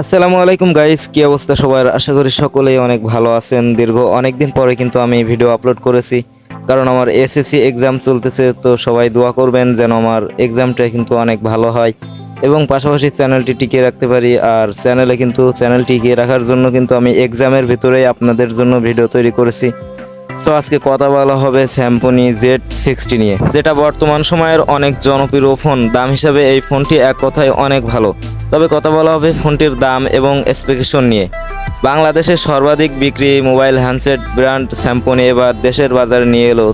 আসসালামু আলাইকুম গাইস, কি অবস্থা সবার? আশা করি সকলেই অনেক ভালো আছেন। দীর্ঘ অনেক দিন পরে কিন্তু আমি ভিডিও আপলোড করেছি, কারণ আমার এসএসসি এক্সাম চলতেছে। তো সবাই দোয়া করবেন যেন আমার এক্সামটা কিন্তু অনেক ভালো হয় এবং পাশাপাশি চ্যানেলটি টিকিয়ে রাখতে পারি। আর চ্যানেল টিকিয়ে রাখার জন্য কিন্তু আমি এক্সামের ভিতরেই আপনাদের জন্য ভিডিও তৈরি করেছি। সো আজকে কথা বলা হবে স্যামসনি Z60 নিয়ে, যেটা বর্তমান সময়ের অনেক জনপ্রিয় ফোন। দাম হিসাবে এই ফোনটি এক কথায় অনেক ভালো। তবে কথা বলা হবে ফোনটির দাম এবং স্পেসিফিকেশন নিয়ে। বাংলাদেশের সর্বাধিক বিক্রি মোবাইল হ্যান্ডসেট ব্র্যান্ড স্যামসনি এবার দেশের বাজারে নিয়ে এলো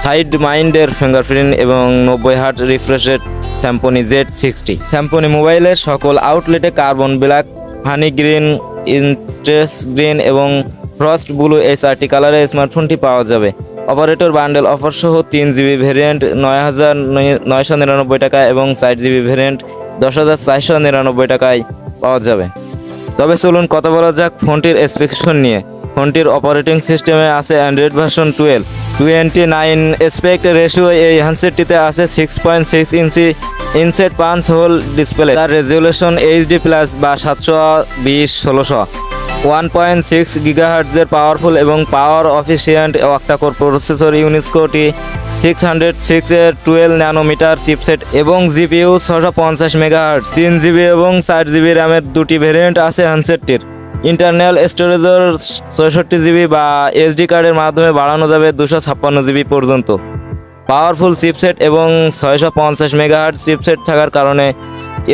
সাইড মাইন্ডের ফিঙ্গারপ্রিন্ট এবং 90 হার্জ রিফ্রেশের স্যামসনি Z60। স্যামসনি মোবাইলের সকল আউটলেটে কার্বন ব্ল্যাক, হানি গ্রিন, ইন্ট্রেস গ্রিন এবং ফ্রস্ট ব্লু এই 4টি কালারে স্মার্টফোনটি পাওয়া যাবে। অপারেটর বান্ডেল অফার সহ 3GB ভেরিয়েন্ট 9,999 টাকা এবং 4GB ভেরিয়েন্ট 10,499 টাকায় পাওয়া যাবে। তবে চলুন কথা বলা যাক ফোনটির স্পেসিফিকেশন নিয়ে। ফোনটির অপারেটিং সিস্টেমে আছে অ্যান্ড্রয়েড ভার্সন 12, 29 অ্যাসপেক্ট রেশিও। এই হ্যান্ডসেটটিতে আছে 6.6 ইঞ্চি ইনসেট পাঞ্চ হোল ডিসপ্লে, তার রেজুলেশন HD+ বা 720/1600, 1.6 গিগাহার্টজের পাওয়ারফুল এবং পাওয়ার অফিসিয়েন্ট অক্টাকোর প্রসেসর, ইউনিসকো T606 এর 12 ন্যানোমিটার চিপসেট এবং জিপিইউ 650 মেগাহার্টজ। 3GB এবং 4GB র্যামের দুটি ভেরিয়েন্ট আছে হ্যান্ডসেটটির। ইন্টারনাল স্টোরেজের 64GB বা SD কার্ডের মাধ্যমে বাড়ানো যাবে 256GB পর্যন্ত। পাওয়ারফুল চিপসেট এবং 650 মেগাহার্টজ চিপসেট থাকার কারণে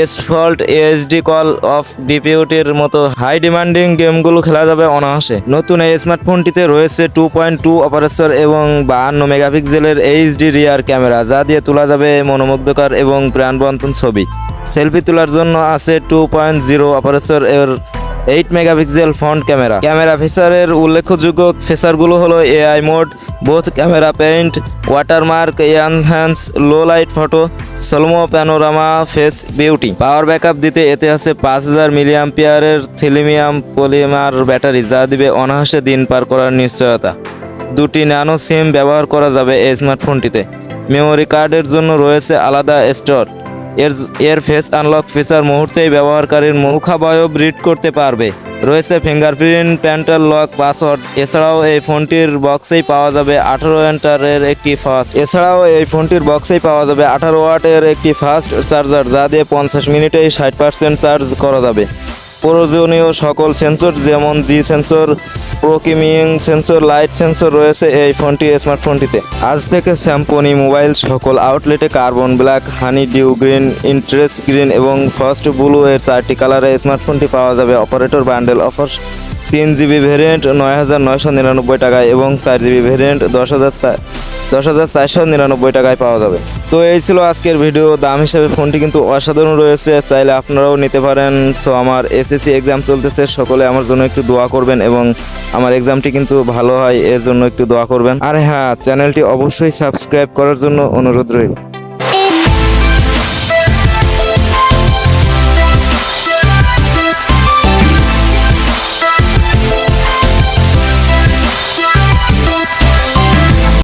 এসফল্ট এইচডি কল অফ ডিপিউটির মতো হাই ডিমান্ডিং গেমগুলো খেলা যাবে অনায়াসে। নতুন এই স্মার্টফোনটিতে রয়েছে 2.2 অপারেটর এবং 52 মেগাপিক্সেলের এইচডি রিয়ার ক্যামেরা, যা দিয়ে তোলা যাবে মনোমুগ্ধকর এবং প্রাণবন্তন ছবি। সেলফি তোলার জন্য আছে 2.0 অপারেটর এর 8 মেগাপিক্সেল ফ্রন্ট ক্যামেরা ফিচারের উল্লেখযোগ্য ফিচারগুলো হলো AI mode, both camera paint, watermark, enhance, low light photo, slow panorama, face beauty. Power backup দিতে এতে আছে 5000 মিলিঅ্যাম্পিয়ারের থিলিয়াম পলিমার ব্যাটারি, যা দিবে অনায়াসে দিন পার করার নিশ্চয়তা। দুটি ন্যানো সিম ব্যবহার করা যাবে এই স্মার্টফোনটিতে। মেমোরি কার্ডের জন্য রয়েছে আলাদা স্লট। এর ফেস আনলক ফিচার মুহূর্তেই ব্যবহারকারীর মুখাবয়ব রিড করতে পারবে। রয়েছে ফিঙ্গারপ্রিন্ট প্যান্টাল লক পাসওয়ার্ড। এছাড়াও এই ফোনটির বক্সেই পাওয়া যাবে 18 ওয়াটের একটি ফাস্ট চার্জার, যা দিয়ে 50 মিনিটেই 60% চার্জ করা যাবে। প্রয়োজনীয় সকল সেন্সর যেমন জি সেন্সর, প্রোকিমিং সেন্সর, লাইট সেন্সর রয়েছে এই স্মার্টফোনটিতে। আজ থেকে স্যামসনি মোবাইল সকল আউটলেটে carbon black, honey dew green, ইন্ট্রেস গ্রিন এবং ফ্রস্ট ব্লু এর 4টি কালারে স্মার্টফোনটি পাওয়া যাবে। Operator bundle offer 3GB variant 9,999 টাকায় এবং 4GB ভেরিয়েন্ট 10,499 টাকায় পাওয়া যাবে। তো এই ছিল আজকের ভিডিও। দাম হিসাবে ফোনটি কিন্তু অসাধারণ রয়েছে, চাইলে আপনারাও নিতে পারেন। সো আমার এসএসসি এক্সাম চলতেছে, সকলে আমার জন্য একটু দোয়া করবেন এবং আমার এক্সামটি কিন্তু ভালো হয় এর জন্য একটু দোয়া করবেন। আর হ্যাঁ, চ্যানেলটি অবশ্যই সাবস্ক্রাইব করার জন্য অনুরোধ রইল।